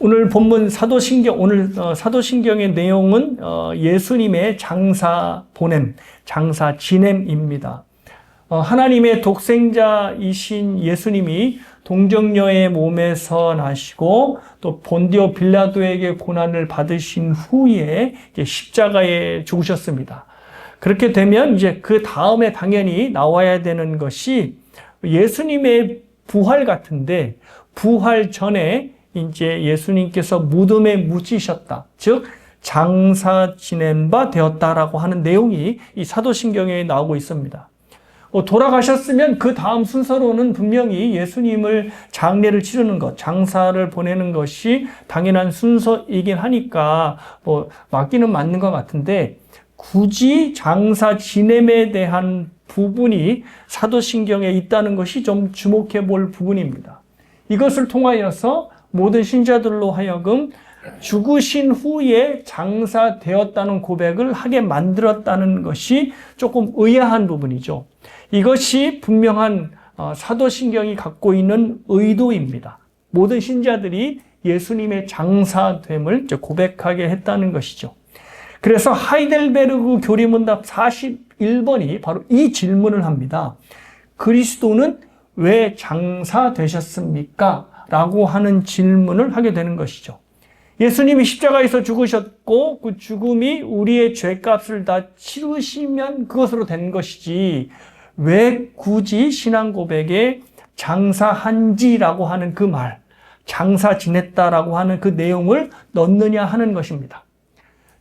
오늘 본문 사도신경의 내용은 예수님의 장사 보냄, 장사 지냄입니다. 하나님의 독생자이신 예수님이 동정녀의 몸에서 나시고 또 본디오 빌라도에게 고난을 받으신 후에 십자가에 죽으셨습니다. 그렇게 되면 이제 그 다음에 당연히 나와야 되는 것이 예수님의 부활 같은데, 부활 전에 이제 예수님께서 무덤에 묻히셨다. 즉, 장사 지낸 바 되었다라고 하는 내용이 이 사도신경에 나오고 있습니다. 돌아가셨으면 그 다음 순서로는 분명히 예수님을 장례를 치르는 것, 장사를 보내는 것이 당연한 순서이긴 하니까 맞기는 맞는 것 같은데, 굳이 장사 지냄에 대한 부분이 사도신경에 있다는 것이 좀 주목해 볼 부분입니다. 이것을 통하여서 모든 신자들로 하여금 죽으신 후에 장사되었다는 고백을 하게 만들었다는 것이 조금 의아한 부분이죠. 이것이 분명한 사도신경이 갖고 있는 의도입니다. 모든 신자들이 예수님의 장사됨을 고백하게 했다는 것이죠. 그래서 하이델베르그 교리문답 41번이 바로 이 질문을 합니다. 그리스도는 왜 장사되셨습니까? 라고 하는 질문을 하게 되는 것이죠. 예수님이 십자가에서 죽으셨고 그 죽음이 우리의 죄값을 다 치르시면 그것으로 된 것이지, 왜 굳이 신앙 고백에 장사한지라고 하는 그 말, 장사 지냈다라고 하는 그 내용을 넣느냐 하는 것입니다.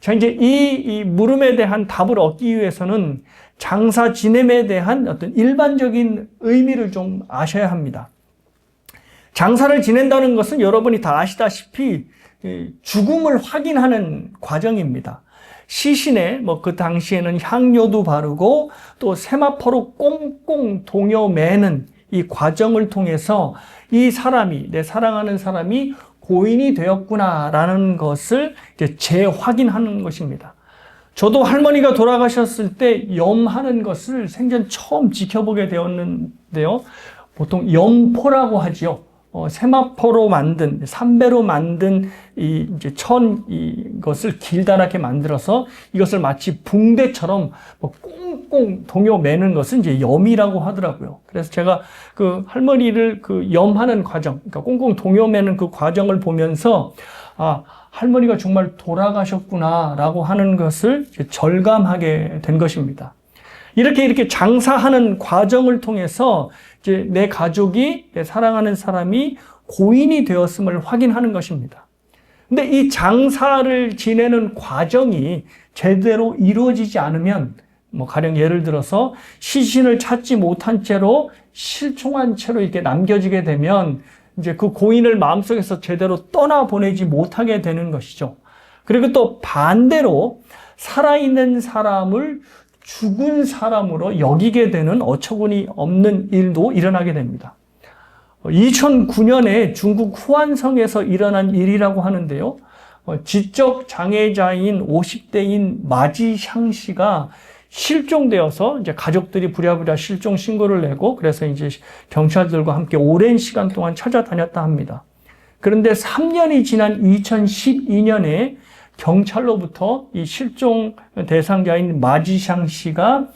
자, 이제 이 물음에 대한 답을 얻기 위해서는 장사 지냄에 대한 어떤 일반적인 의미를 좀 아셔야 합니다. 장사를 지낸다는 것은 여러분이 다 아시다시피 죽음을 확인하는 과정입니다. 시신에 그 당시에는 향료도 바르고 또 세마포로 꽁꽁 동여매는 이 과정을 통해서 이 사람이, 내 사랑하는 사람이 고인이 되었구나라는 것을 이제 재확인하는 것입니다. 저도 할머니가 돌아가셨을 때 염하는 것을 생전 처음 지켜보게 되었는데요. 보통 염포라고 하지요. 세마포로 만든, 삼배로 만든 이제 이것을 길다랗게 만들어서 이것을 마치 붕대처럼 꽁꽁 동여매는 것은 이제 염이라고 하더라고요. 그래서 제가 그 할머니를 그 염하는 과정, 그러니까 꽁꽁 동여매는 그 과정을 보면서, 할머니가 정말 돌아가셨구나라고 하는 것을 절감하게 된 것입니다. 이렇게 장사하는 과정을 통해서 이제 내 가족이, 내 사랑하는 사람이 고인이 되었음을 확인하는 것입니다. 근데 이 장사를 지내는 과정이 제대로 이루어지지 않으면, 가령 예를 들어서 시신을 찾지 못한 채로 실종한 채로 이렇게 남겨지게 되면 이제 그 고인을 마음속에서 제대로 떠나보내지 못하게 되는 것이죠. 그리고 또 반대로 살아있는 사람을 죽은 사람으로 여기게 되는 어처구니 없는 일도 일어나게 됩니다. 2009년에 중국 후안성에서 일어난 일이라고 하는데요. 지적 장애자인 50대인 마지샹 씨가 실종되어서 이제 가족들이 부랴부랴 실종 신고를 내고, 그래서 이제 경찰들과 함께 오랜 시간 동안 찾아다녔다 합니다. 그런데 3년이 지난 2012년에 경찰로부터 이 실종 대상자인 마지샹 씨가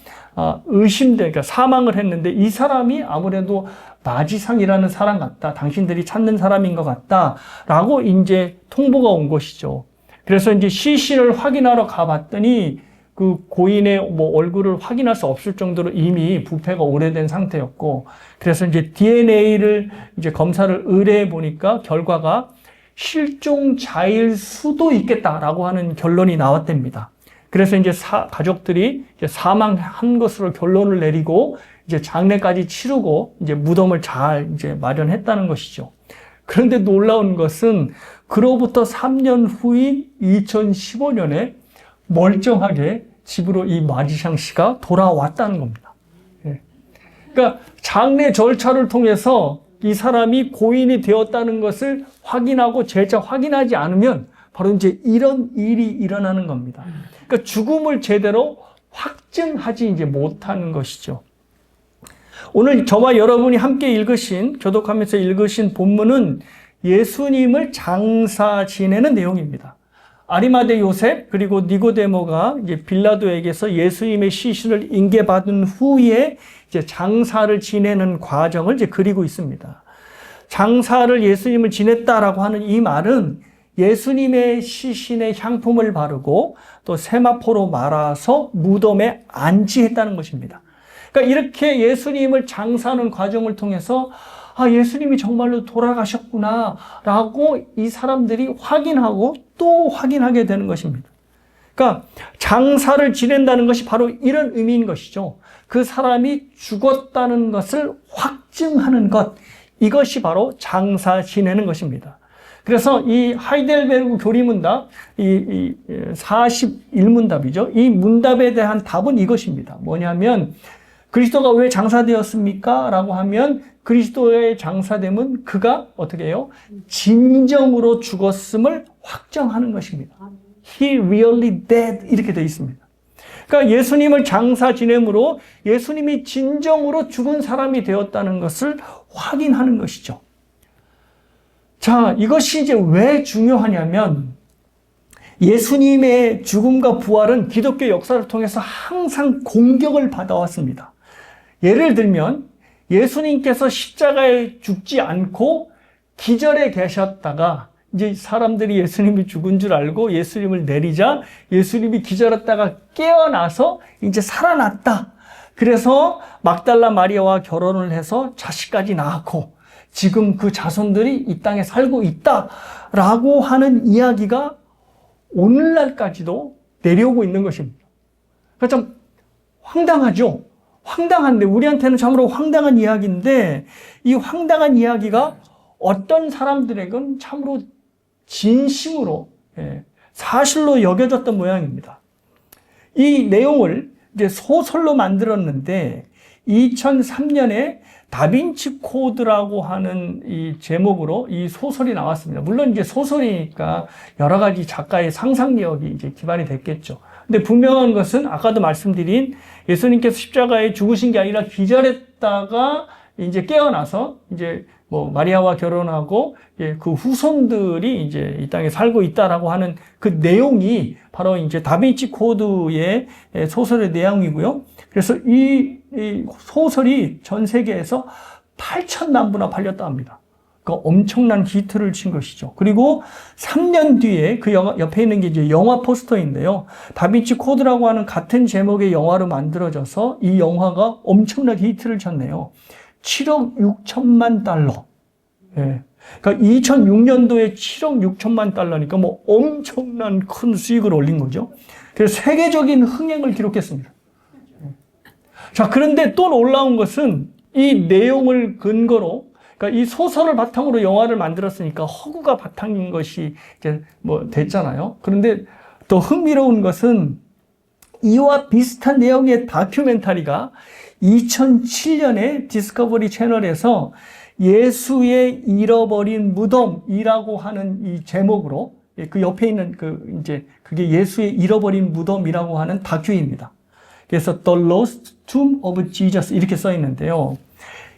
그러니까 사망을 했는데, 이 사람이 아무래도 마지상이라는 사람 같다, 당신들이 찾는 사람인 것 같다라고 이제 통보가 온 것이죠. 그래서 이제 시신을 확인하러 가봤더니 그 고인의 얼굴을 확인할 수 없을 정도로 이미 부패가 오래된 상태였고, 그래서 이제 DNA를 이제 검사를 의뢰해 보니까 결과가 실종자일 수도 있겠다라고 하는 결론이 나왔답니다. 그래서 이제 가족들이 이제 사망한 것으로 결론을 내리고 이제 장례까지 치르고 이제 무덤을 잘 이제 마련했다는 것이죠. 그런데 놀라운 것은 그로부터 3년 후인 2015년에 멀쩡하게 집으로 이 마지샹 씨가 돌아왔다는 겁니다. 그러니까 장례 절차를 통해서 이 사람이 고인이 되었다는 것을 확인하고 재차 확인하지 않으면 바로 이제 이런 일이 일어나는 겁니다. 그러니까 죽음을 제대로 확증하지 이제 못하는 것이죠. 오늘 저와 여러분이 함께 읽으신, 교독하면서 읽으신 본문은 예수님을 장사 지내는 내용입니다. 아리마대 요셉 그리고 니고데모가 이제 빌라도에게서 예수님의 시신을 인계받은 후에 이제 장사를 지내는 과정을 이제 그리고 있습니다. 장사를 예수님을 지냈다라고 하는 이 말은 예수님의 시신에 향품을 바르고 또 세마포로 말아서 무덤에 안치했다는 것입니다. 그러니까 이렇게 예수님을 장사하는 과정을 통해서 예수님이 정말로 돌아가셨구나 라고 이 사람들이 확인하고 또 확인하게 되는 것입니다. 그러니까 장사를 지낸다는 것이 바로 이런 의미인 것이죠. 그 사람이 죽었다는 것을 확증하는 것, 이것이 바로 장사 지내는 것입니다. 그래서 이 하이델베르그 교리문답, 이 41문답이죠. 이 문답에 대한 답은 이것입니다. 뭐냐면 그리스도가 왜 장사되었습니까? 라고 하면 그리스도의 장사됨은 그가 어떻게 해요? 진정으로 죽었음을 확정하는 것입니다. He really dead 이렇게 되어 있습니다. 그러니까 예수님을 장사 지냄으로 예수님이 진정으로 죽은 사람이 되었다는 것을 확인하는 것이죠. 자, 이것이 이제 왜 중요하냐면 예수님의 죽음과 부활은 기독교 역사를 통해서 항상 공격을 받아왔습니다. 예를 들면 예수님께서 십자가에 죽지 않고 기절해 계셨다가 이제 사람들이 예수님이 죽은 줄 알고 예수님을 내리자 예수님이 기절했다가 깨어나서 이제 살아났다. 그래서 막달라 마리아와 결혼을 해서 자식까지 낳았고 지금 그 자손들이 이 땅에 살고 있다라고 하는 이야기가 오늘날까지도 내려오고 있는 것입니다. 그러니까 참 황당하죠. 황당한데 우리한테는 참으로 황당한 이야기인데 이 황당한 이야기가 어떤 사람들에게는 참으로 진심으로 사실로 여겨졌던 모양입니다. 이 내용을 이제 소설로 만들었는데 2003년에 다빈치 코드라고 하는 이 제목으로 이 소설이 나왔습니다. 물론 이제 소설이니까 여러 가지 작가의 상상력이 이제 기반이 됐겠죠. 근데 분명한 것은 아까도 말씀드린 예수님께서 십자가에 죽으신 게 아니라 기절했다가 이제 깨어나서 이제 뭐 마리아와 결혼하고 그 후손들이 이제 이 땅에 살고 있다라고 하는 그 내용이 바로 이제 다빈치 코드의 소설의 내용이고요. 그래서 이 소설이 전 세계에서 8,000만 부나 팔렸다 합니다. 그러니까 엄청난 히트를 친 것이죠. 그리고 3년 뒤에 그 영화 옆에 있는 게 이제 영화 포스터인데요. 다빈치 코드라고 하는 같은 제목의 영화로 만들어져서 이 영화가 엄청나게 히트를 쳤네요. 7억 6천만 달러. 예. 그러니까 2006년도에 7억 6천만 달러니까 뭐 엄청난 큰 수익을 올린 거죠. 그래서 세계적인 흥행을 기록했습니다. 자, 그런데 또 놀라운 것은 이 내용을 근거로, 그러니까 이 소설을 바탕으로 영화를 만들었으니까 허구가 바탕인 것이 이제 뭐 됐잖아요. 그런데 더 흥미로운 것은 이와 비슷한 내용의 다큐멘터리가 2007년에 디스커버리 채널에서 예수의 잃어버린 무덤이라고 하는 이 제목으로 그 옆에 있는 그 이제 그게 예수의 잃어버린 무덤이라고 하는 다큐입니다. 그래서 The Lost Tomb of Jesus 이렇게 써 있는데요.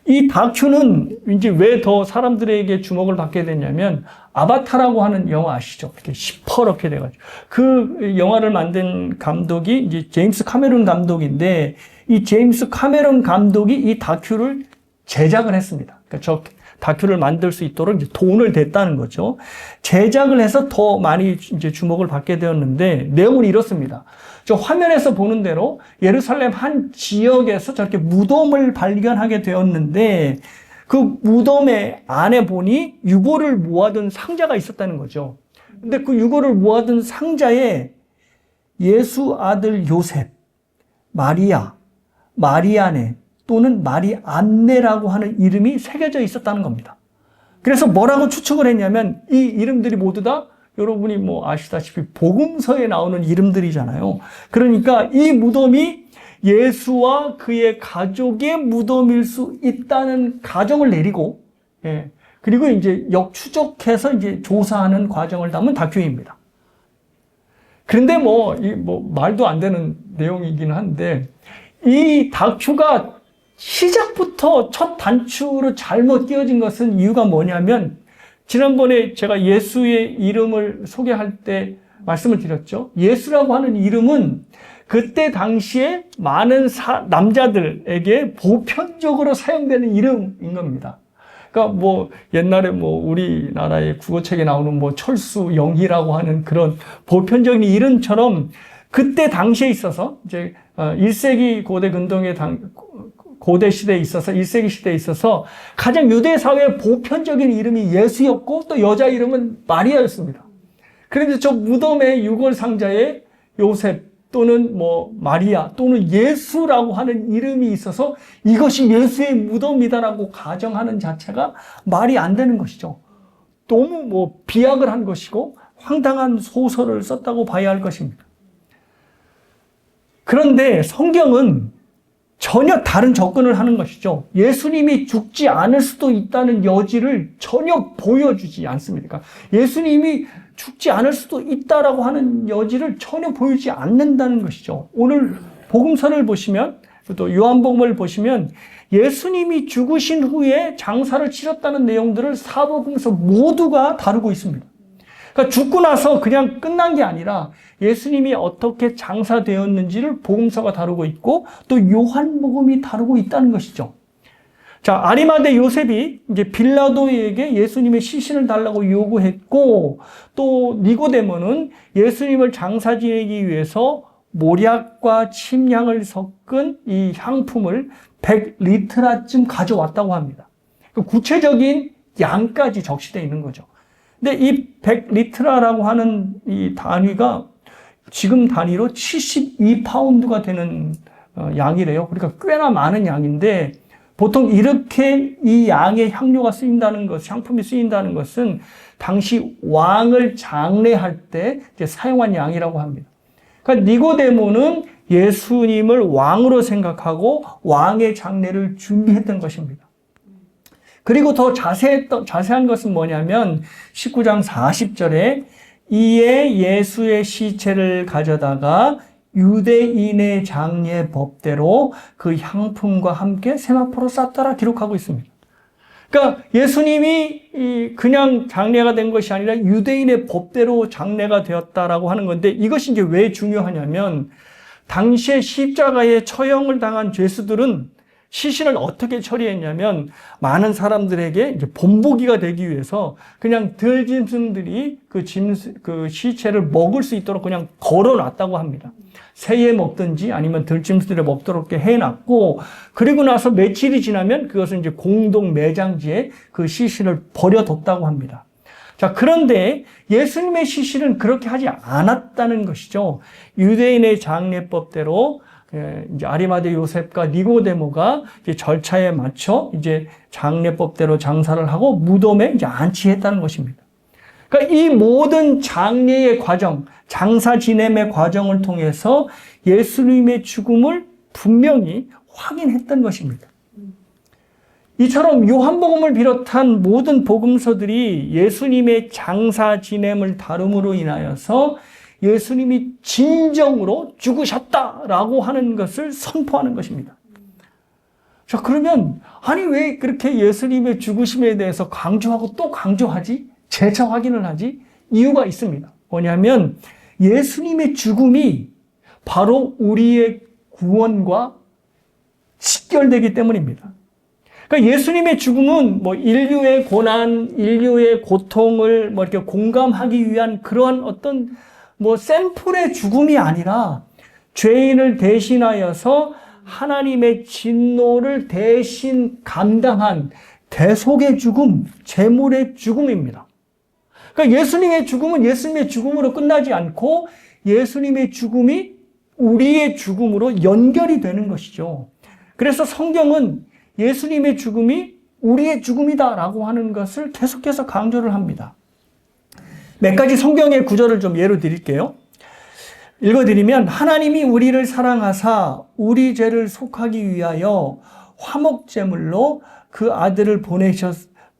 이 다큐는 이제 왜 더 사람들에게 주목을 받게 됐냐면 아바타라고 하는 영화 아시죠? 이렇게 시퍼렇게 돼가지고 그 영화를 만든 감독이 이제 제임스 카메론 감독인데 이 제임스 카메론 감독이 이 다큐를 제작을 했습니다. 그러니까 저 다큐를 만들 수 있도록 이제 돈을 댔다는 거죠. 제작을 해서 더 많이 이제 주목을 받게 되었는데 내용은 이렇습니다. 저 화면에서 보는 대로 예루살렘 한 지역에서 저렇게 무덤을 발견하게 되었는데 그 무덤의 안에 보니 유골을 모아둔 상자가 있었다는 거죠. 근데 그 유골을 모아둔 상자에 예수 아들 요셉, 마리아, 마리아네 또는 마리안네라고 하는 이름이 새겨져 있었다는 겁니다. 그래서 뭐라고 추측을 했냐면 이 이름들이 모두 다 여러분이 뭐 아시다시피 복음서에 나오는 이름들이잖아요. 그러니까 이 무덤이 예수와 그의 가족의 무덤일 수 있다는 가정을 내리고, 그리고 이제 역추적해서 이제 조사하는 과정을 담은 다큐입니다. 그런데 뭐 말도 안 되는 내용이긴 한데, 이 다큐가 시작부터 첫 단추로 잘못 끼워진 것은 이유가 뭐냐면, 지난번에 제가 예수의 이름을 소개할 때 말씀을 드렸죠. 예수라고 하는 이름은 그때 당시에 많은 남자들에게 보편적으로 사용되는 이름인 겁니다. 그러니까 뭐 옛날에 뭐 우리나라의 국어책에 나오는 뭐 철수, 영희라고 하는 그런 보편적인 이름처럼 그때 당시에 있어서 이제 1세기 고대 근동의 고대 시대에 있어서 1세기 시대에 있어서 가장 유대 사회의 보편적인 이름이 예수였고 또 여자 이름은 마리아였습니다. 그런데 저 무덤의 유골 상자에 요셉 또는 뭐 마리아 또는 예수라고 하는 이름이 있어서 이것이 예수의 무덤이다라고 가정하는 자체가 말이 안 되는 것이죠. 너무 뭐 비약을 한 것이고 황당한 소설을 썼다고 봐야 할 것입니다. 그런데 성경은 전혀 다른 접근을 하는 것이죠. 예수님이 죽지 않을 수도 있다는 여지를 전혀 보여주지 않습니다. 그러니까 예수님이 죽지 않을 수도 있다라고 하는 여지를 전혀 보이지 않는다는 것이죠. 오늘 복음서를 보시면 또 요한복음을 보시면 예수님이 죽으신 후에 장사를 치렀다는 내용들을 사복음서 모두가 다루고 있습니다. 그러니까 죽고 나서 그냥 끝난 게 아니라 예수님이 어떻게 장사되었는지를 복음서가 다루고 있고 또 요한복음이 다루고 있다는 것이죠. 자, 아리마대 요셉이 이제 빌라도에게 예수님의 시신을 달라고 요구했고 또 니고데모는 예수님을 장사 지내기 위해서 모략과 침향을 섞은 이 향품을 100리트라쯤 가져왔다고 합니다. 구체적인 양까지 적시되어 있는 거죠. 근데 이 100리트라라고 하는 이 단위가 지금 단위로 72파운드가 되는 양이래요. 그러니까 꽤나 많은 양인데 보통 이렇게 이 양의 향료가 쓰인다는 것, 향품이 쓰인다는 것은 당시 왕을 장례할 때 이제 사용한 양이라고 합니다. 그러니까 니고데모는 예수님을 왕으로 생각하고 왕의 장례를 준비했던 것입니다. 그리고 더 자세한 것은 뭐냐면 19장 40절에 이에 예수의 시체를 가져다가 유대인의 장례 법대로 그 향품과 함께 세마포로 쌌더라 기록하고 있습니다. 그러니까 예수님이 그냥 장례가 된 것이 아니라 유대인의 법대로 장례가 되었다라고 하는 건데 이것이 이제 왜 중요하냐면 당시에 십자가에 처형을 당한 죄수들은 시신을 어떻게 처리했냐면 많은 사람들에게 이제 본보기가 되기 위해서 그냥 들짐승들이 그 시체를 먹을 수 있도록 그냥 걸어놨다고 합니다. 새에 먹든지 아니면 들짐승들이 먹도록 해놨고 그리고 나서 며칠이 지나면 그것은 이제 공동 매장지에 그 시신을 버려뒀다고 합니다. 자, 그런데 예수님의 시신은 그렇게 하지 않았다는 것이죠. 유대인의 장례법대로 이제 아리마대 요셉과 니고데모가 이제 절차에 맞춰 이제 장례법대로 장사를 하고 무덤에 이제 안치했다는 것입니다. 그러니까 이 모든 장례의 과정, 장사 지냄의 과정을 통해서 예수님의 죽음을 분명히 확인했던 것입니다. 이처럼 요한복음을 비롯한 모든 복음서들이 예수님의 장사 지냄을 다룸으로 인하여서 예수님이 진정으로 죽으셨다라고 하는 것을 선포하는 것입니다. 자, 그러면 아니 왜 그렇게 예수님의 죽으심에 대해서 강조하고 또 강조하지? 재차 확인을 하지? 이유가 있습니다. 뭐냐면 예수님의 죽음이 바로 우리의 구원과 직결되기 때문입니다. 그러니까 예수님의 죽음은 뭐 인류의 고난, 인류의 고통을 뭐 이렇게 공감하기 위한 그러한 어떤 뭐 샘플의 죽음이 아니라 죄인을 대신하여서 하나님의 진노를 대신 감당한 대속의 죽음, 제물의 죽음입니다. 그러니까 예수님의 죽음은 예수님의 죽음으로 끝나지 않고 예수님의 죽음이 우리의 죽음으로 연결이 되는 것이죠. 그래서 성경은 예수님의 죽음이 우리의 죽음이다라고 하는 것을 계속해서 강조를 합니다. 몇 가지 성경의 구절을 좀 예로 드릴게요. 읽어드리면 하나님이 우리를 사랑하사 우리 죄를 속하기 위하여 화목제물로 그 아들을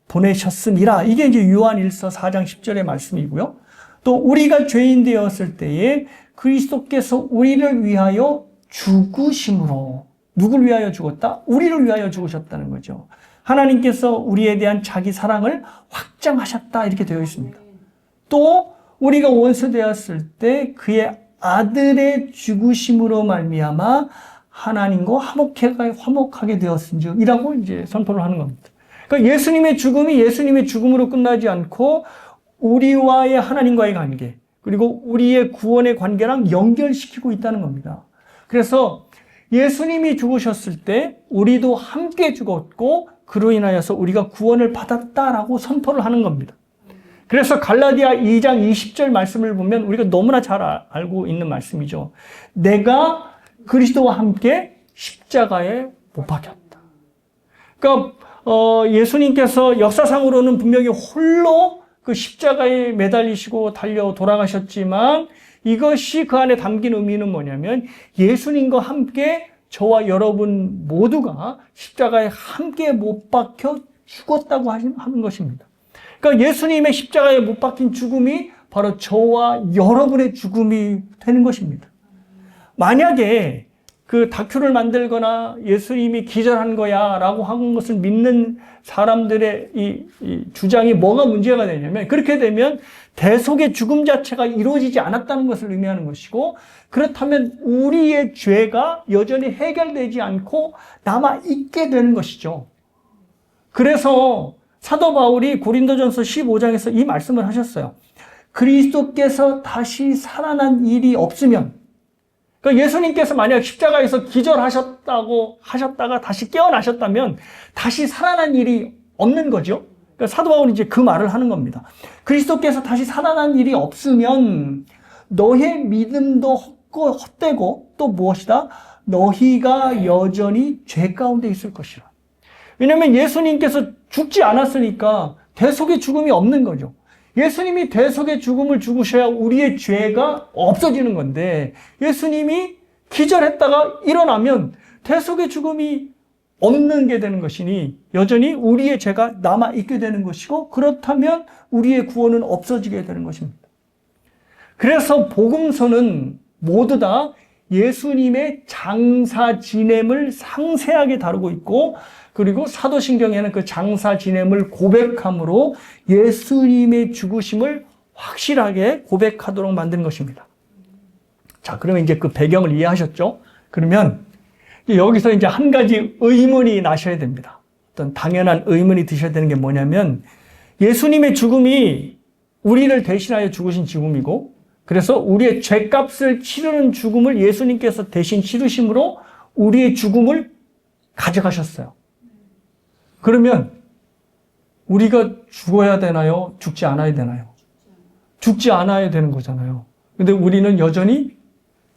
보내셨음이라. 이게 이제 요한일서 4장 10절의 말씀이고요. 또 우리가 죄인 되었을 때에 그리스도께서 우리를 위하여 죽으심으로 누굴 위하여 죽었다? 우리를 위하여 죽으셨다는 거죠. 하나님께서 우리에 대한 자기 사랑을 확장하셨다 이렇게 되어 있습니다. 또 우리가 원수 되었을 때 그의 아들의 죽으심으로 말미암아 하나님과 화목하게 되었은지이라고 이제 선포를 하는 겁니다. 그러니까 예수님의 죽음이 예수님의 죽음으로 끝나지 않고 우리와의 하나님과의 관계, 그리고 우리의 구원의 관계랑 연결시키고 있다는 겁니다. 그래서 예수님이 죽으셨을 때 우리도 함께 죽었고 그로 인하여서 우리가 구원을 받았다라고 선포를 하는 겁니다. 그래서 갈라디아 2장 20절 말씀을 보면 우리가 너무나 잘 알고 있는 말씀이죠. 내가 그리스도와 함께 십자가에 못 박혔다. 그러니까 예수님께서 역사상으로는 분명히 홀로 그 십자가에 매달리시고 달려 돌아가셨지만 이것이 그 안에 담긴 의미는 뭐냐면 예수님과 함께 저와 여러분 모두가 십자가에 함께 못 박혀 죽었다고 하는 것입니다. 그러니까 예수님의 십자가에 못 박힌 죽음이 바로 저와 여러분의 죽음이 되는 것입니다. 만약에 그 다큐를 만들거나 예수님이 기절한 거야 라고 하는 것을 믿는 사람들의 이 주장이 뭐가 문제가 되냐면, 그렇게 되면 대속의 죽음 자체가 이루어지지 않았다는 것을 의미하는 것이고, 그렇다면 우리의 죄가 여전히 해결되지 않고 남아있게 되는 것이죠. 그래서 사도 바울이 고린도전서 15장에서 이 말씀을 하셨어요. 그리스도께서 다시 살아난 일이 없으면, 그러니까 예수님께서 만약 십자가에서 하셨다가 다시 깨어나셨다면 다시 살아난 일이 없는 거죠. 그러니까 사도 바울이 이제 그 말을 하는 겁니다. 그리스도께서 다시 살아난 일이 없으면 너의 믿음도 헛되고 또 무엇이다? 너희가 여전히 죄 가운데 있을 것이라. 왜냐하면 예수님께서 죽지 않았으니까 대속의 죽음이 없는 거죠. 예수님이 대속의 죽음을 죽으셔야 우리의 죄가 없어지는 건데, 예수님이 기절했다가 일어나면 대속의 죽음이 없는 게 되는 것이니 여전히 우리의 죄가 남아있게 되는 것이고, 그렇다면 우리의 구원은 없어지게 되는 것입니다. 그래서 복음서는 모두 다 예수님의 장사 지냄을 상세하게 다루고 있고, 그리고 사도신경에는 그 장사 지냄을 고백함으로 예수님의 죽으심을 확실하게 고백하도록 만든 것입니다. 자, 그러면 이제 그 배경을 이해하셨죠? 그러면 여기서 이제 한 가지 의문이 나셔야 됩니다. 어떤 당연한 의문이 드셔야 되는 게 뭐냐면, 예수님의 죽음이 우리를 대신하여 죽으신 죽음이고, 그래서 우리의 죄값을 치르는 죽음을 예수님께서 대신 치르심으로 우리의 죽음을 가져가셨어요. 그러면 우리가 죽어야 되나요? 죽지 않아야 되나요? 죽지 않아야 되는 거잖아요. 근데 우리는 여전히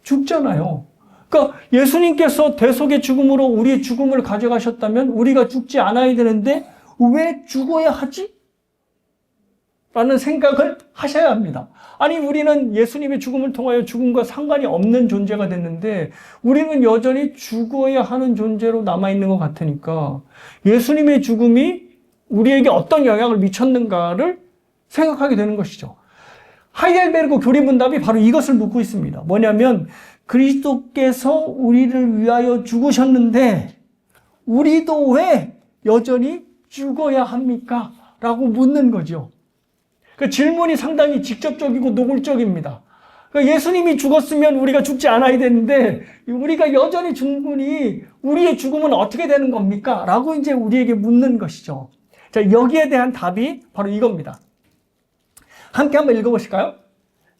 죽잖아요. 그러니까 예수님께서 대속의 죽음으로 우리의 죽음을 가져가셨다면 우리가 죽지 않아야 되는데 왜 죽어야 하지? 라는 생각을 하셔야 합니다. 아니, 우리는 예수님의 죽음을 통하여 죽음과 상관이 없는 존재가 됐는데 우리는 여전히 죽어야 하는 존재로 남아있는 것 같으니까 예수님의 죽음이 우리에게 어떤 영향을 미쳤는가를 생각하게 되는 것이죠. 하이델베르그 교리문답이 바로 이것을 묻고 있습니다. 뭐냐면, 그리스도께서 우리를 위하여 죽으셨는데 우리도 왜 여전히 죽어야 합니까? 라고 묻는 거죠. 그 질문이 상당히 직접적이고 노골적입니다. 그러니까 예수님이 죽었으면 우리가 죽지 않아야 되는데 우리가 여전히 충분히 우리의 죽음은 어떻게 되는 겁니까? 라고 이제 우리에게 묻는 것이죠. 자, 여기에 대한 답이 바로 이겁니다. 함께 한번 읽어보실까요?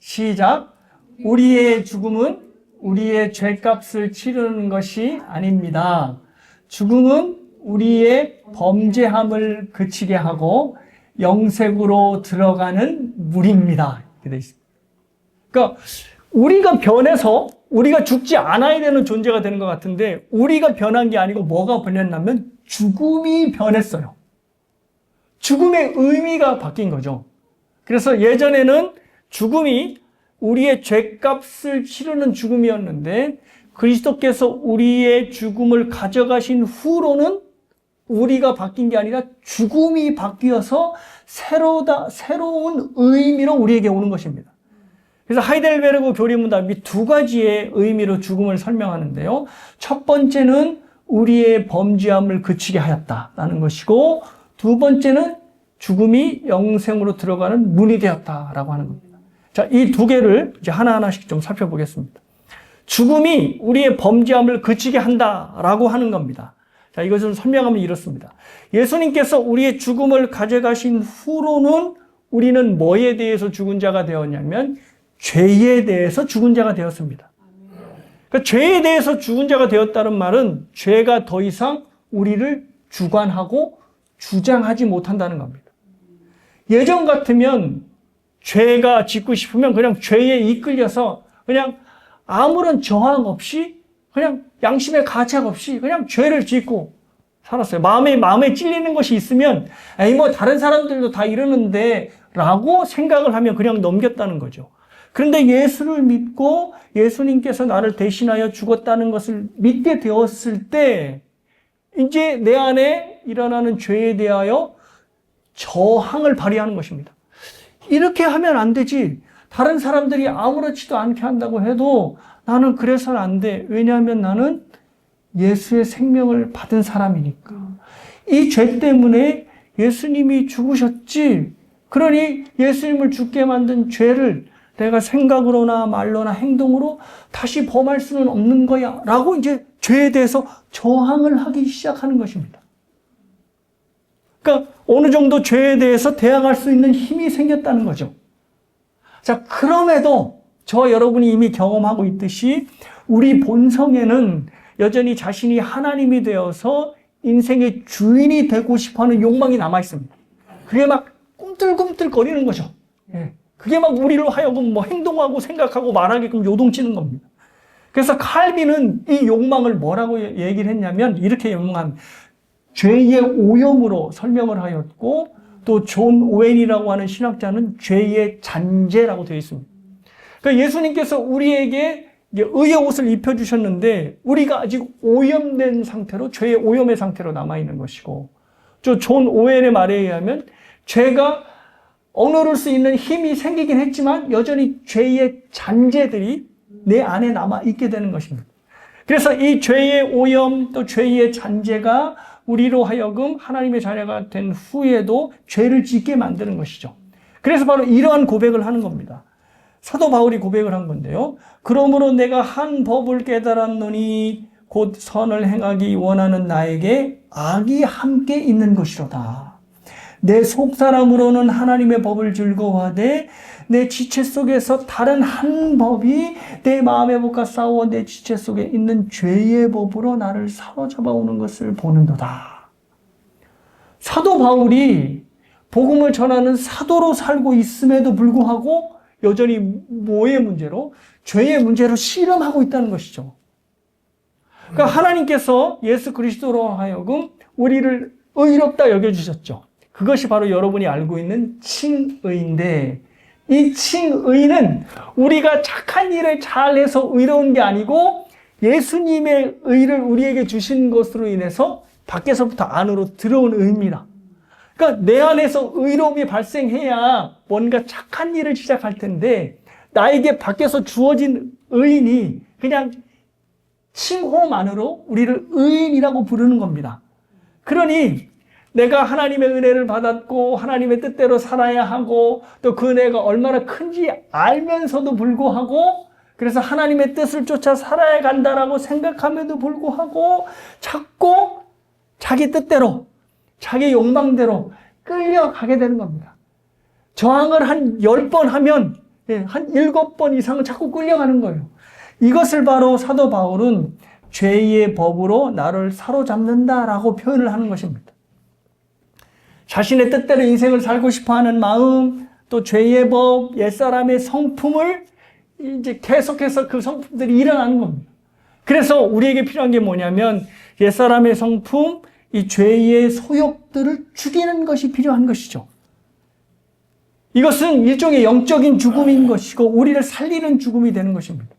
시작. 우리의 죽음은 우리의 죄값을 치르는 것이 아닙니다. 죽음은 우리의 범죄함을 그치게 하고 영생으로 들어가는 물입니다. 이렇게 돼 있습니다. 그러니까 우리가 변해서 우리가 죽지 않아야 되는 존재가 되는 것 같은데 우리가 변한 게 아니고 뭐가 변했냐면 죽음이 변했어요. 죽음의 의미가 바뀐 거죠. 그래서 예전에는 죽음이 우리의 죄값을 치르는 죽음이었는데 그리스도께서 우리의 죽음을 가져가신 후로는 우리가 바뀐 게 아니라 죽음이 바뀌어서 새로운 의미로 우리에게 오는 것입니다. 그래서 하이델베르그 교리문답이 두 가지의 의미로 죽음을 설명하는데요. 첫 번째는 우리의 범죄함을 그치게 하였다라는 것이고, 두 번째는 죽음이 영생으로 들어가는 문이 되었다라고 하는 겁니다. 자, 이 두 개를 이제 하나하나씩 좀 살펴보겠습니다. 죽음이 우리의 범죄함을 그치게 한다라고 하는 겁니다. 자, 이것을 설명하면 이렇습니다. 예수님께서 우리의 죽음을 가져가신 후로는 우리는 뭐에 대해서 죽은 자가 되었냐면 죄에 대해서 죽은 자가 되었습니다. 그러니까 죄에 대해서 죽은 자가 되었다는 말은 죄가 더 이상 우리를 주관하고 주장하지 못한다는 겁니다. 예전 같으면 죄가 짓고 싶으면 그냥 죄에 이끌려서 그냥 아무런 저항 없이 그냥 양심의 가책 없이 그냥 죄를 짓고 살았어요. 마음에 찔리는 것이 있으면 에이 뭐 다른 사람들도 다 이러는데 라고 생각을 하면 그냥 넘겼다는 거죠. 그런데 예수를 믿고 예수님께서 나를 대신하여 죽었다는 것을 믿게 되었을 때 이제 내 안에 일어나는 죄에 대하여 저항을 발휘하는 것입니다. 이렇게 하면 안 되지. 다른 사람들이 아무렇지도 않게 한다고 해도 나는 그래서는 안 돼. 왜냐하면 나는 예수의 생명을 받은 사람이니까. 이 죄 때문에 예수님이 죽으셨지. 그러니 예수님을 죽게 만든 죄를 내가 생각으로나 말로나 행동으로 다시 범할 수는 없는 거야. 라고 이제 죄에 대해서 저항을 하기 시작하는 것입니다. 그러니까 어느 정도 죄에 대해서 대항할 수 있는 힘이 생겼다는 거죠. 자, 그럼에도 저 여러분이 이미 경험하고 있듯이 우리 본성에는 여전히 자신이 하나님이 되어서 인생의 주인이 되고 싶어하는 욕망이 남아 있습니다. 그게 막 꿈틀꿈틀 거리는 거죠. 그게 막 우리로 하여금 뭐 행동하고 생각하고 말하게끔 요동치는 겁니다. 그래서 칼빈은 이 욕망을 뭐라고 얘기를 했냐면 이렇게 욕망합니다. 죄의 오염으로 설명을 하였고 또 존 오웬이라고 하는 신학자는 죄의 잔재라고 되어 있습니다. 그러니까 예수님께서 우리에게 의의 옷을 입혀주셨는데 우리가 아직 오염된 상태로 죄의 오염의 상태로 남아있는 것이고 저 존 오웬의 말에 의하면 죄가 억누를 수 있는 힘이 생기긴 했지만 여전히 죄의 잔재들이 내 안에 남아있게 되는 것입니다. 그래서 이 죄의 오염 또 죄의 잔재가 우리로 하여금 하나님의 자녀가 된 후에도 죄를 짓게 만드는 것이죠. 그래서 바로 이러한 고백을 하는 겁니다. 사도 바울이 고백을 한 건데요. 그러므로 내가 한 법을 깨달았노니 곧 선을 행하기 원하는 나에게 악이 함께 있는 것이로다. 내 속사람으로는 하나님의 법을 즐거워하되 내 지체 속에서 다른 한 법이 내 마음의 법과 싸워 내 지체 속에 있는 죄의 법으로 나를 사로잡아 오는 것을 보는도다. 사도 바울이 복음을 전하는 사도로 살고 있음에도 불구하고 여전히 뭐의 문제로? 죄의 문제로 씨름하고 있다는 것이죠. 그러니까 하나님께서 예수 그리스도로 하여금 우리를 의롭다 여겨주셨죠. 그것이 바로 여러분이 알고 있는 칭의인데 이 칭의는 우리가 착한 일을 잘해서 의로운 게 아니고 예수님의 의를 우리에게 주신 것으로 인해서 밖에서부터 안으로 들어온 의입니다. 그러니까 내 안에서 의로움이 발생해야 뭔가 착한 일을 시작할 텐데 나에게 밖에서 주어진 의인이 그냥 칭호만으로 우리를 의인이라고 부르는 겁니다. 그러니 내가 하나님의 은혜를 받았고 하나님의 뜻대로 살아야 하고 또 그 은혜가 얼마나 큰지 알면서도 불구하고 그래서 하나님의 뜻을 쫓아 살아야 간다라고 생각함에도 불구하고 자꾸 자기 뜻대로 자기 욕망대로 끌려가게 되는 겁니다. 저항을 한 10번 하면 한 7번 이상은 자꾸 끌려가는 거예요. 이것을 바로 사도 바울은 죄의 법으로 나를 사로잡는다라고 표현을 하는 것입니다. 자신의 뜻대로 인생을 살고 싶어하는 마음, 또 죄의 법, 옛사람의 성품을 이제 계속해서 그 성품들이 일어나는 겁니다. 그래서 우리에게 필요한 게 뭐냐면 옛사람의 성품, 이 죄의 소욕들을 죽이는 것이 필요한 것이죠. 이것은 일종의 영적인 죽음인 것이고 우리를 살리는 죽음이 되는 것입니다.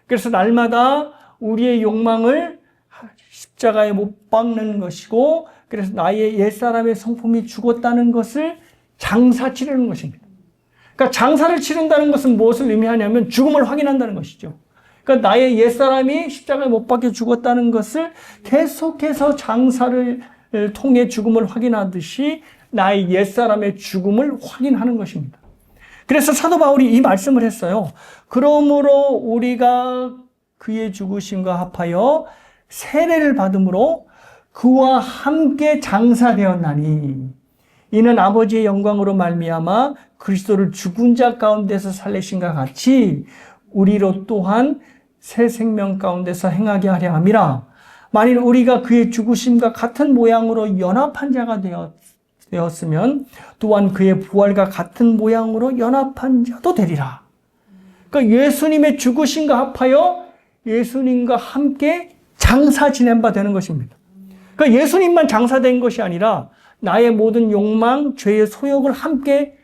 그래서 날마다 우리의 욕망을 십자가에 못 박는 것이고 그래서 나의 옛사람의 성품이 죽었다는 것을 장사 치르는 것입니다. 그러니까 장사를 치른다는 것은 무엇을 의미하냐면 죽음을 확인한다는 것이죠. 그러니까 나의 옛사람이 십자가에 못 박혀 죽었다는 것을 계속해서 장사를 통해 죽음을 확인하듯이 나의 옛사람의 죽음을 확인하는 것입니다. 그래서 사도 바울이 이 말씀을 했어요. 그러므로 우리가 그의 죽으심과 합하여 세례를 받음으로 그와 함께 장사되었나니 이는 아버지의 영광으로 말미암아 그리스도를 죽은 자 가운데서 살리신과 같이 우리로 또한 새 생명 가운데서 행하게 하려 함이라. 만일 우리가 그의 죽으심과 같은 모양으로 연합한 자가 되었으면 또한 그의 부활과 같은 모양으로 연합한 자도 되리라. 그러니까 예수님의 죽으심과 합하여 예수님과 함께 장사 지낸 바 되는 것입니다. 그러니까 예수님만 장사된 것이 아니라 나의 모든 욕망, 죄의 소욕을 함께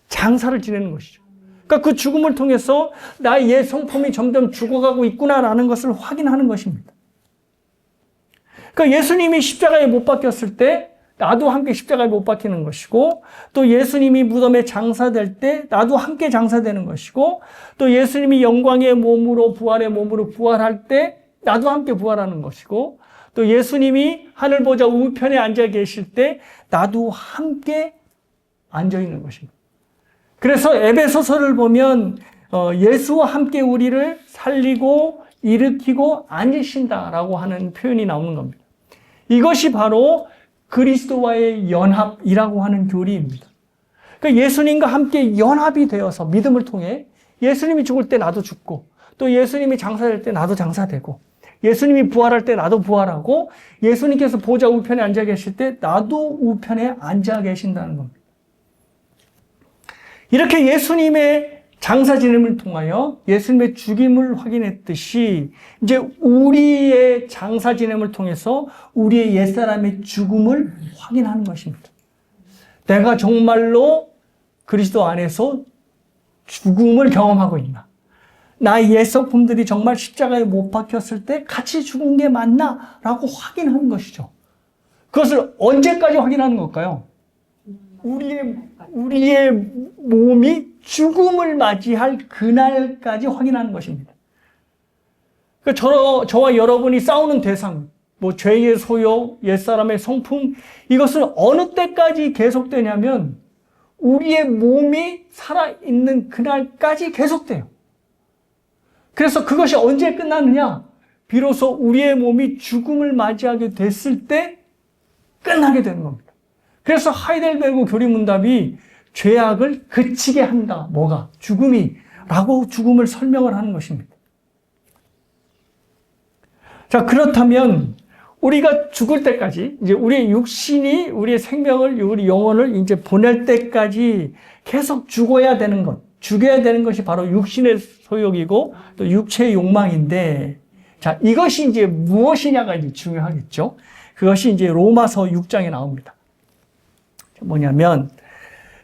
장사를 지내는 것이죠. 그러니까 그 죽음을 통해서 나의 옛 성품이 점점 죽어가고 있구나라는 것을 확인하는 것입니다. 그러니까 예수님이 십자가에 못 박혔을 때 나도 함께 십자가에 못 박히는 것이고, 또 예수님이 무덤에 장사될 때 나도 함께 장사되는 것이고, 또 예수님이 영광의 몸으로 부활의 몸으로 부활할 때 나도 함께 부활하는 것이고, 또 예수님이 하늘 보좌 우편에 앉아 계실 때 나도 함께 앉아 있는 것입니다. 그래서 에베소서를 보면 예수와 함께 우리를 살리고 일으키고 앉으신다라고 하는 표현이 나오는 겁니다. 이것이 바로 그리스도와의 연합이라고 하는 교리입니다. 그러니까 예수님과 함께 연합이 되어서 믿음을 통해 예수님이 죽을 때 나도 죽고, 또 예수님이 장사될 때 나도 장사되고, 예수님이 부활할 때 나도 부활하고, 예수님께서 보좌 우편에 앉아 계실 때 나도 우편에 앉아 계신다는 겁니다. 이렇게 예수님의 장사 지냄을 통하여 예수님의 죽임을 확인했듯이 이제 우리의 장사 지냄을 통해서 우리의 옛사람의 죽음을 확인하는 것입니다. 내가 정말로 그리스도 안에서 죽음을 경험하고 있나? 나의 옛 성품들이 정말 십자가에 못 박혔을 때 같이 죽은 게 맞나? 라고 확인하는 것이죠. 그것을 언제까지 확인하는 걸까요? 우리의 몸이 죽음을 맞이할 그날까지 확인하는 것입니다. 그러니까 저와 여러분이 싸우는 대상, 죄의 소욕, 옛사람의 성품, 이것은 어느 때까지 계속되냐면 우리의 몸이 살아있는 그날까지 계속돼요. 그래서 그것이 언제 끝나느냐? 비로소 우리의 몸이 죽음을 맞이하게 됐을 때 끝나게 되는 겁니다. 그래서 하이델베르그 교리문답이 죄악을 그치게 한다. 뭐가? 죽음이. 라고 죽음을 설명을 하는 것입니다. 자, 그렇다면 우리가 죽을 때까지, 이제 우리의 육신이 우리의 생명을, 우리 영혼을 이제 보낼 때까지 계속 죽어야 되는 것, 죽여야 되는 것이 바로 육신의 소욕이고 또 육체의 욕망인데, 자, 이것이 이제 무엇이냐가 이제 중요하겠죠. 그것이 이제 로마서 6장에 나옵니다. 뭐냐면,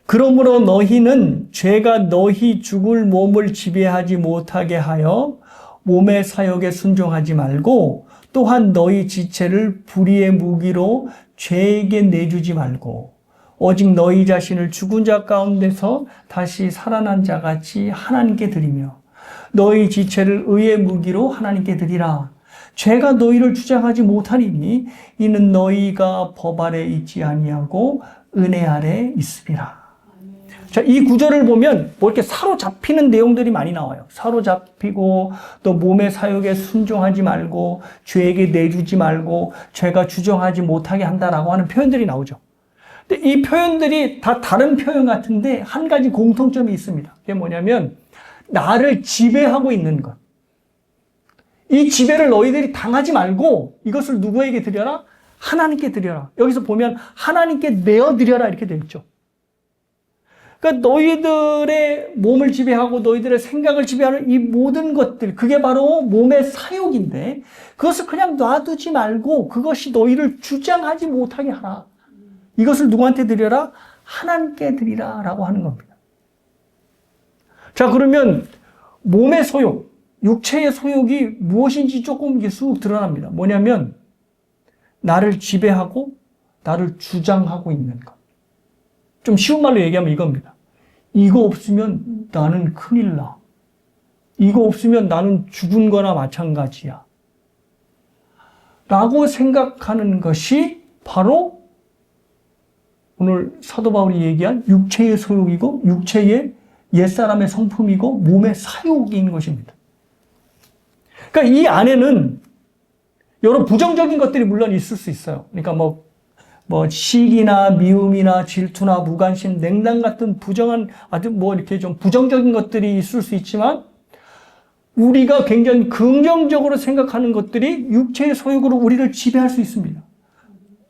그러므로 너희는 죄가 너희 죽을 몸을 지배하지 못하게 하여 몸의 사욕에 순종하지 말고, 또한 너희 지체를 불의의 무기로 죄에게 내주지 말고, 오직 너희 자신을 죽은 자 가운데서 다시 살아난 자 같이 하나님께 드리며, 너희 지체를 의의 무기로 하나님께 드리라. 죄가 너희를 주장하지 못하리니 이는 너희가 법 아래 있지 아니하고 은혜 아래 있음이라. 자, 이 구절을 보면 뭐 이렇게 사로잡히는 내용들이 많이 나와요. 사로잡히고, 또 몸의 사욕에 순종하지 말고, 죄에게 내주지 말고, 죄가 주정하지 못하게 한다라고 하는 표현들이 나오죠. 근데 이 표현들이 다 다른 표현 같은데 한 가지 공통점이 있습니다. 그게 뭐냐면 나를 지배하고 있는 것. 이 지배를 너희들이 당하지 말고 이것을 누구에게 드려라? 하나님께 드려라. 여기서 보면 하나님께 내어드려라 이렇게 되어 있죠. 그러니까 너희들의 몸을 지배하고 너희들의 생각을 지배하는 이 모든 것들, 그게 바로 몸의 사욕인데 그것을 그냥 놔두지 말고 그것이 너희를 주장하지 못하게 하라. 이것을 누구한테 드려라? 하나님께 드리라 라고 하는 겁니다. 자, 그러면 몸의 소욕, 육체의 소욕이 무엇인지 조금 이게 쑥 드러납니다. 뭐냐면 나를 지배하고 나를 주장하고 있는 것. 좀 쉬운 말로 얘기하면 이겁니다. 이거 없으면 나는 큰일 나. 이거 없으면 나는 죽은 거나 마찬가지야. 라고 생각하는 것이 바로 오늘 사도 바울이 얘기한 육체의 소욕이고 육체의 옛사람의 성품이고 몸의 사욕인 것입니다. 그러니까 이 안에는 여러 부정적인 것들이 물론 있을 수 있어요. 그러니까 뭐 시기나 미움이나 질투나 무관심, 냉담 같은 부정한 아주 이렇게 좀 부정적인 것들이 있을 수 있지만 우리가 굉장히 긍정적으로 생각하는 것들이 육체의 소욕으로 우리를 지배할 수 있습니다.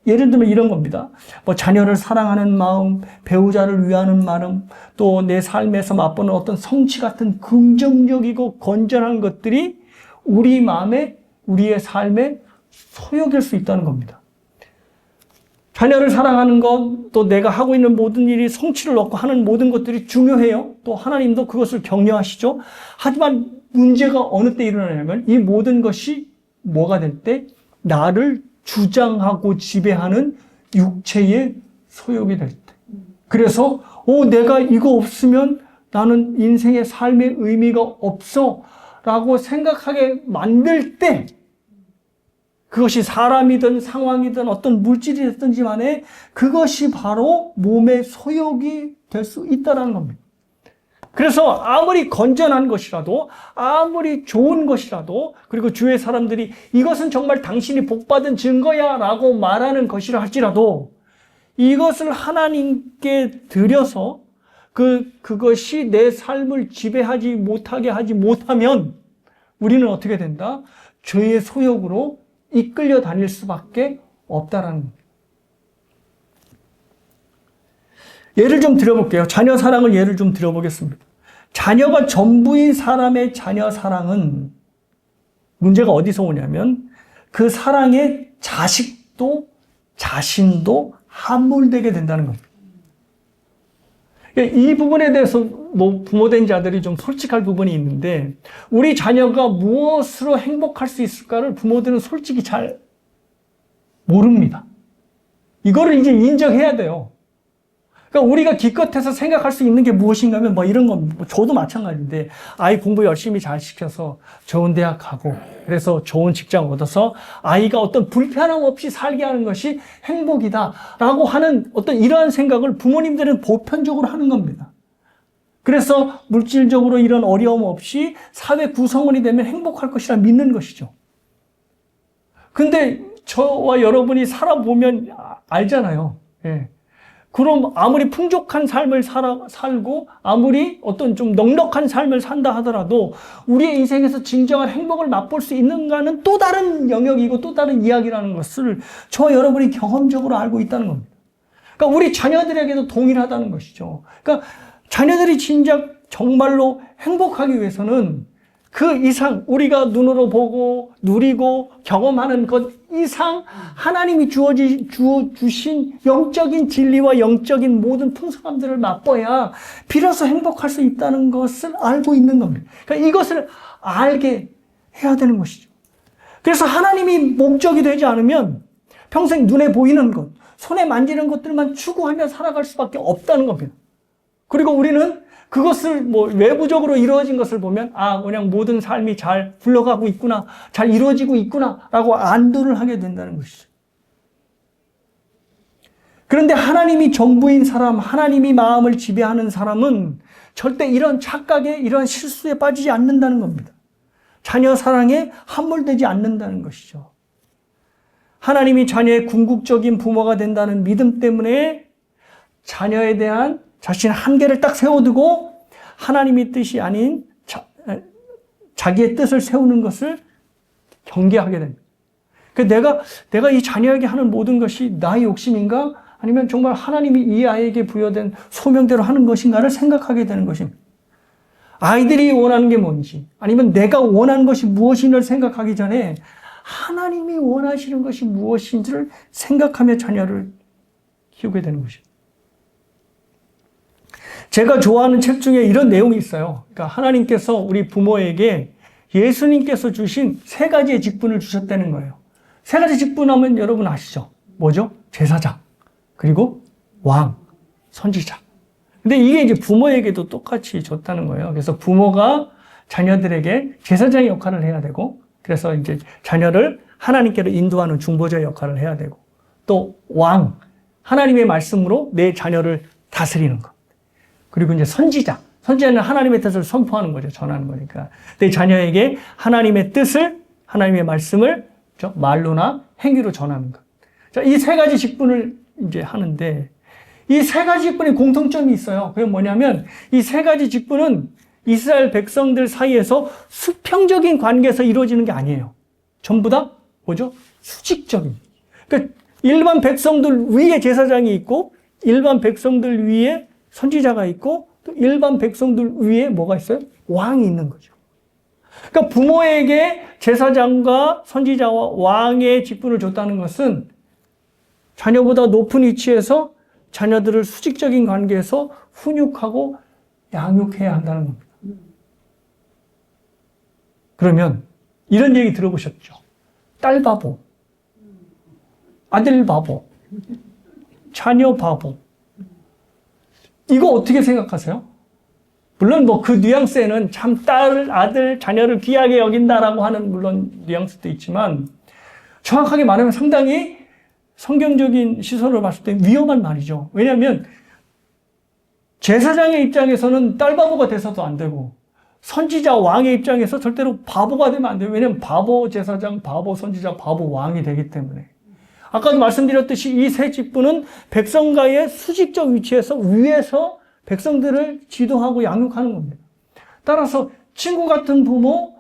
예를 들면 이런 겁니다. 자녀를 사랑하는 마음, 배우자를 위하는 마음, 또 내 삶에서 맛보는 어떤 성취 같은 긍정적이고 건전한 것들이 우리 마음에, 우리의 삶에 소욕일 수 있다는 겁니다. 자녀를 사랑하는 것, 또 내가 하고 있는 모든 일이 성취를 얻고 하는 모든 것들이 중요해요. 또 하나님도 그것을 격려하시죠. 하지만 문제가 어느 때 일어나냐면 이 모든 것이 뭐가 될 때 나를 주장하고 지배하는 육체의 소욕이 될 때. 그래서 내가 이거 없으면 나는 인생의 삶의 의미가 없어 라고 생각하게 만들 때 그것이 사람이든 상황이든 어떤 물질이 됐든지 간에 그것이 바로 몸의 소욕이 될 수 있다는 겁니다. 그래서 아무리 건전한 것이라도 아무리 좋은 것이라도 그리고 주위의 사람들이 이것은 정말 당신이 복받은 증거야 라고 말하는 것이라 할지라도 이것을 하나님께 드려서 그것이 내 삶을 지배하지 못하게 하지 못하면 우리는 어떻게 된다? 죄의 소욕으로 이끌려 다닐 수밖에 없다라는 겁니다. 예를 좀 들어볼게요. 자녀 사랑을 예를 좀 들어보겠습니다. 자녀가 전부인 사람의 자녀 사랑은 문제가 어디서 오냐면 그 사랑에 자식도 자신도 함몰되게 된다는 겁니다. 이 부분에 대해서 부모된 자들이 좀 솔직할 부분이 있는데 우리 자녀가 무엇으로 행복할 수 있을까를 부모들은 솔직히 잘 모릅니다. 이거를 이제 인정해야 돼요. 그러니까 우리가 기껏해서 생각할 수 있는 게 무엇인가 하면 이런 건 저도 마찬가지인데 아이 공부 열심히 잘 시켜서 좋은 대학 가고 그래서 좋은 직장 얻어서 아이가 어떤 불편함 없이 살게 하는 것이 행복이다라고 하는 어떤 이러한 생각을 부모님들은 보편적으로 하는 겁니다. 그래서 물질적으로 이런 어려움 없이 사회 구성원이 되면 행복할 것이라 믿는 것이죠. 근데 저와 여러분이 살아보면 알잖아요. 예. 그럼 아무리 풍족한 삶을 살고 아무리 어떤 좀 넉넉한 삶을 산다 하더라도 우리의 인생에서 진정한 행복을 맛볼 수 있는가는 또 다른 영역이고 또 다른 이야기라는 것을 저와 여러분이 경험적으로 알고 있다는 겁니다. 그러니까 우리 자녀들에게도 동일하다는 것이죠. 그러니까 자녀들이 진작 정말로 행복하기 위해서는 그 이상 우리가 눈으로 보고 누리고 경험하는 것 이상 하나님이 주신 영적인 진리와 영적인 모든 풍성함들을 맛봐야 비로소 행복할 수 있다는 것을 알고 있는 겁니다. 그러니까 이것을 알게 해야 되는 것이죠. 그래서 하나님이 목적이 되지 않으면 평생 눈에 보이는 것, 손에 만지는 것들만 추구하며 살아갈 수밖에 없다는 겁니다. 그리고 우리는 그것을 외부적으로 이루어진 것을 보면 그냥 모든 삶이 잘 굴러가고 있구나, 잘 이루어지고 있구나라고 안도를 하게 된다는 것이죠. 그런데 하나님이 전부인 사람, 하나님이 마음을 지배하는 사람은 절대 이런 착각에, 이런 실수에 빠지지 않는다는 겁니다. 자녀 사랑에 함몰되지 않는다는 것이죠. 하나님이 자녀의 궁극적인 부모가 된다는 믿음 때문에 자녀에 대한 자신의 한계를 딱 세워두고 하나님의 뜻이 아닌 자기의 뜻을 세우는 것을 경계하게 됩니다. 내가 이 자녀에게 하는 모든 것이 나의 욕심인가? 아니면 정말 하나님이 이 아이에게 부여된 소명대로 하는 것인가를 생각하게 되는 것입니다. 아이들이 원하는 게 뭔지, 아니면 내가 원하는 것이 무엇인지를 생각하기 전에 하나님이 원하시는 것이 무엇인지를 생각하며 자녀를 키우게 되는 것입니다. 제가 좋아하는 책 중에 이런 내용이 있어요. 그러니까 하나님께서 우리 부모에게 예수님께서 주신 3가지의 직분을 주셨다는 거예요. 3가지 직분 하면 여러분 아시죠? 뭐죠? 제사장, 그리고 왕, 선지자. 근데 이게 이제 부모에게도 똑같이 줬다는 거예요. 그래서 부모가 자녀들에게 제사장의 역할을 해야 되고, 그래서 이제 자녀를 하나님께로 인도하는 중보자의 역할을 해야 되고, 또 왕, 하나님의 말씀으로 내 자녀를 다스리는 것. 그리고 이제 선지자. 선지자는 하나님의 뜻을 선포하는 거죠. 전하는 거니까. 내 자녀에게 하나님의 뜻을, 하나님의 말씀을 말로나 행위로 전하는 것. 자, 이 세 가지 직분을 이제 하는데, 이 세 가지 직분에 공통점이 있어요. 그게 뭐냐면, 이 세 가지 직분은 이스라엘 백성들 사이에서 수평적인 관계에서 이루어지는 게 아니에요. 전부 다 뭐죠? 수직적인. 그러니까 일반 백성들 위에 제사장이 있고, 일반 백성들 위에 선지자가 있고, 또 일반 백성들 위에 뭐가 있어요? 왕이 있는 거죠. 그러니까 부모에게 제사장과 선지자와 왕의 직분을 줬다는 것은 자녀보다 높은 위치에서 자녀들을 수직적인 관계에서 훈육하고 양육해야 한다는 겁니다. 그러면 이런 얘기 들어보셨죠? 딸 바보, 아들 바보, 자녀 바보. 이거 어떻게 생각하세요? 물론 뭐 그 뉘앙스에는 참 딸, 아들, 자녀를 귀하게 여긴다라고 하는 물론 뉘앙스도 있지만 정확하게 말하면 상당히 성경적인 시선으로 봤을 때 위험한 말이죠. 왜냐하면 제사장의 입장에서는 딸 바보가 돼서도 안 되고 선지자 왕의 입장에서 절대로 바보가 되면 안 돼요. 왜냐하면 바보 제사장, 바보 선지자, 바보 왕이 되기 때문에. 아까도 말씀드렸듯이 이 세 직분은 백성과의 수직적 위치에서 위에서 백성들을 지도하고 양육하는 겁니다. 따라서 친구 같은 부모,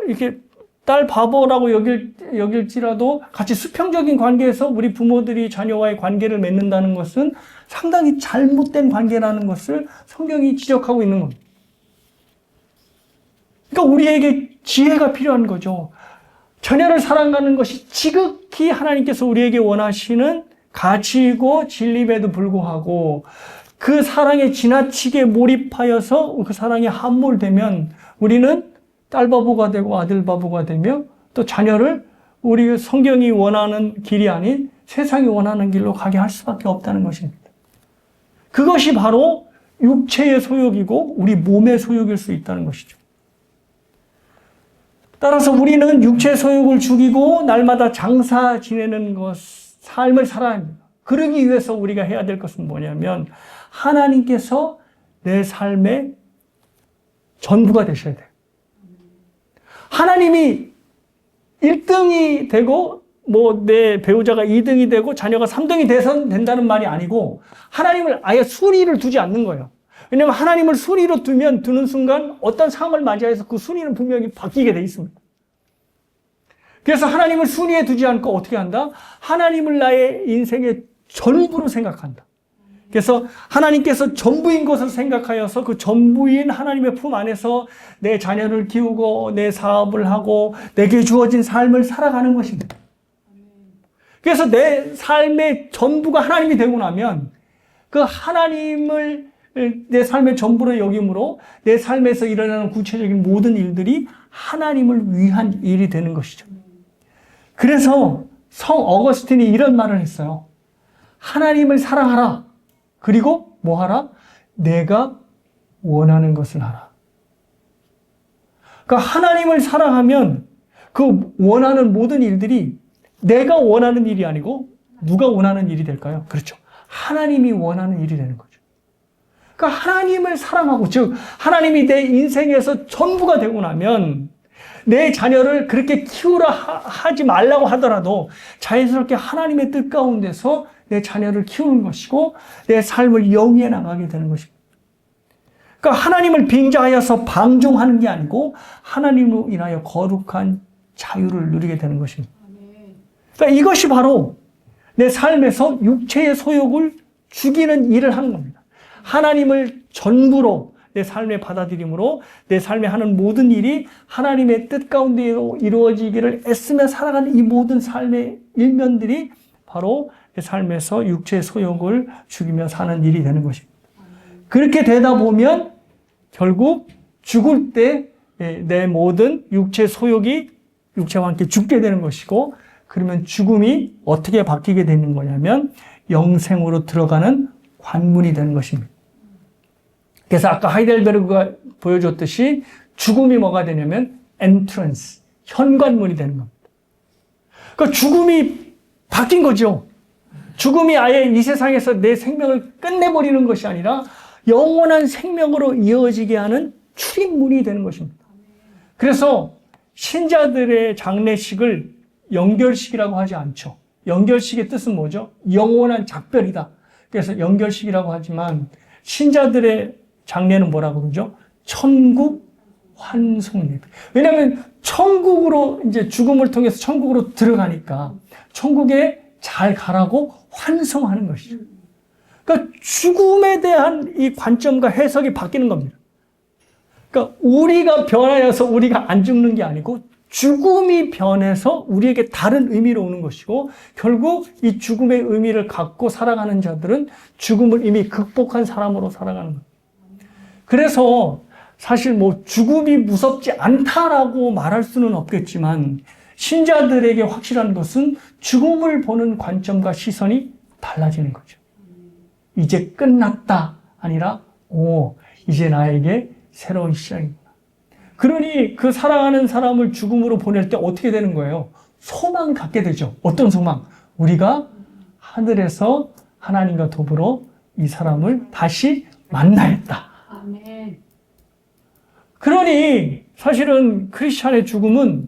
이렇게 딸 바보라고 여길지라도 같이 수평적인 관계에서 우리 부모들이 자녀와의 관계를 맺는다는 것은 상당히 잘못된 관계라는 것을 성경이 지적하고 있는 겁니다. 그러니까 우리에게 지혜가 필요한 거죠. 자녀를 사랑하는 것이 지극히 하나님께서 우리에게 원하시는 가치이고 진리임에도 불구하고 그 사랑에 지나치게 몰입하여서 그 사랑에 함몰되면 우리는 딸 바보가 되고 아들 바보가 되며 또 자녀를 우리 성경이 원하는 길이 아닌 세상이 원하는 길로 가게 할 수밖에 없다는 것입니다. 그것이 바로 육체의 소욕이고 우리 몸의 소욕일 수 있다는 것이죠. 따라서 우리는 육체의 소욕을 죽이고 날마다 장사 지내는 삶을 살아야 합니다. 그러기 위해서 우리가 해야 될 것은 뭐냐면 하나님께서 내 삶의 전부가 되셔야 돼요. 하나님이 1등이 되고 내 배우자가 2등이 되고 자녀가 3등이 돼서 된다는 말이 아니고 하나님을 아예 순위를 두지 않는 거예요. 왜냐하면 하나님을 순위로 두는 순간 어떤 상황을 맞이해서 그 순위는 분명히 바뀌게 돼 있습니다. 그래서 하나님을 순위에 두지 않고 어떻게 한다? 하나님을 나의 인생의 전부로 생각한다. 그래서 하나님께서 전부인 것을 생각하여서 그 전부인 하나님의 품 안에서 내 자녀를 키우고 내 사업을 하고 내게 주어진 삶을 살아가는 것입니다. 그래서 내 삶의 전부가 하나님이 되고 나면 그 하나님을 내 삶의 전부로 여김으로 내 삶에서 일어나는 구체적인 모든 일들이 하나님을 위한 일이 되는 것이죠. 그래서 성 어거스틴이 이런 말을 했어요. 하나님을 사랑하라. 그리고 뭐 하라? 내가 원하는 것을 하라. 그러니까 하나님을 사랑하면 그 원하는 모든 일들이 내가 원하는 일이 아니고 누가 원하는 일이 될까요? 그렇죠. 하나님이 원하는 일이 되는 거죠. 그러니까 하나님을 사랑하고 즉 하나님이 내 인생에서 전부가 되고 나면 내 자녀를 그렇게 키우라 하지 말라고 하더라도 자연스럽게 하나님의 뜻 가운데서 내 자녀를 키우는 것이고 내 삶을 영위해 나가게 되는 것입니다. 그러니까 하나님을 빙자하여서 방종하는 게 아니고 하나님으로 인하여 거룩한 자유를 누리게 되는 것입니다. 그러니까 이것이 바로 내 삶에서 육체의 소욕을 죽이는 일을 하는 겁니다. 하나님을 전부로 내 삶에 받아들임으로 내 삶에 하는 모든 일이 하나님의 뜻 가운데로 이루어지기를 애쓰며 살아가는 이 모든 삶의 일면들이 바로 내 삶에서 육체의 소욕을 죽이며 사는 일이 되는 것입니다. 그렇게 되다 보면 결국 죽을 때 내 모든 육체 소욕이 육체와 함께 죽게 되는 것이고 그러면 죽음이 어떻게 바뀌게 되는 거냐면 영생으로 들어가는 관문이 되는 것입니다. 그래서 아까 하이델베르그가 보여줬듯이 죽음이 뭐가 되냐면 entrance, 현관문이 되는 겁니다. 그러니까 죽음이 바뀐 거죠. 죽음이 아예 이 세상에서 내 생명을 끝내버리는 것이 아니라 영원한 생명으로 이어지게 하는 출입문이 되는 것입니다. 그래서 신자들의 장례식을 연결식이라고 하지 않죠. 연결식의 뜻은 뭐죠? 영원한 작별이다. 그래서 연결식이라고 하지만 신자들의 장례는 뭐라고 그러죠? 천국 환송 예배. 왜냐하면 천국으로 이제 죽음을 통해서 천국으로 들어가니까 천국에 잘 가라고 환송하는 것이죠. 그러니까 죽음에 대한 이 관점과 해석이 바뀌는 겁니다. 그러니까 우리가 변하여서 우리가 안 죽는 게 아니고 죽음이 변해서 우리에게 다른 의미로 오는 것이고 결국 이 죽음의 의미를 갖고 살아가는 자들은 죽음을 이미 극복한 사람으로 살아가는 거예요. 그래서 사실 뭐 죽음이 무섭지 않다라고 말할 수는 없겠지만 신자들에게 확실한 것은 죽음을 보는 관점과 시선이 달라지는 거죠. 이제 끝났다 아니라 이제 나에게 새로운 시작이구나. 그러니 그 사랑하는 사람을 죽음으로 보낼 때 어떻게 되는 거예요? 소망을 갖게 되죠. 어떤 소망? 우리가 하늘에서 하나님과 더불어 이 사람을 다시 만나겠다. 아멘. 그러니 사실은 크리스찬의 죽음은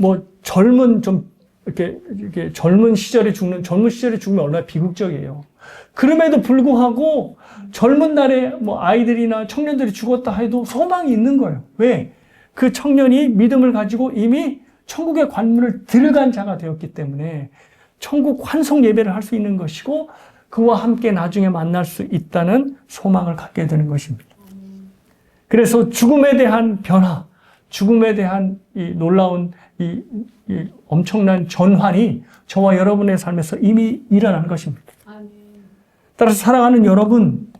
뭐 젊은 좀 이렇게 젊은 시절에 죽으면 얼마나 비극적이에요. 그럼에도 불구하고 젊은 날에 뭐 아이들이나 청년들이 죽었다 해도 소망이 있는 거예요. 왜? 그 청년이 믿음을 가지고 이미 천국의 관문을 들어간 자가 되었기 때문에 천국 환송 예배를 할 수 있는 것이고 그와 함께 나중에 만날 수 있다는 소망을 갖게 되는 것입니다. 그래서 죽음에 대한 변화, 죽음에 대한 이 놀라운 이 엄청난 전환이 저와 여러분의 삶에서 이미 일어난 것입니다. 따라서 사랑하는 여러분,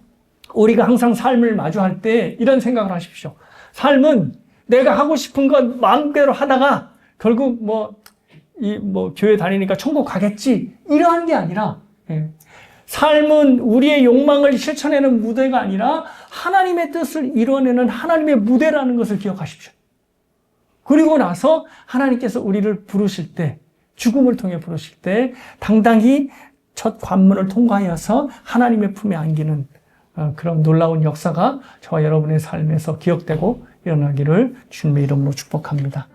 우리가 항상 삶을 마주할 때 이런 생각을 하십시오. 삶은 내가 하고 싶은 건 마음대로 하다가 결국 교회 다니니까 천국 가겠지. 이러한 게 아니라, 삶은 우리의 욕망을 실천하는 무대가 아니라 하나님의 뜻을 이뤄내는 하나님의 무대라는 것을 기억하십시오. 그리고 나서 하나님께서 우리를 부르실 때, 죽음을 통해 부르실 때 당당히 첫 관문을 통과하여서 하나님의 품에 안기는 그런 놀라운 역사가 저와 여러분의 삶에서 기억되고 일어나기를 주님의 이름으로 축복합니다.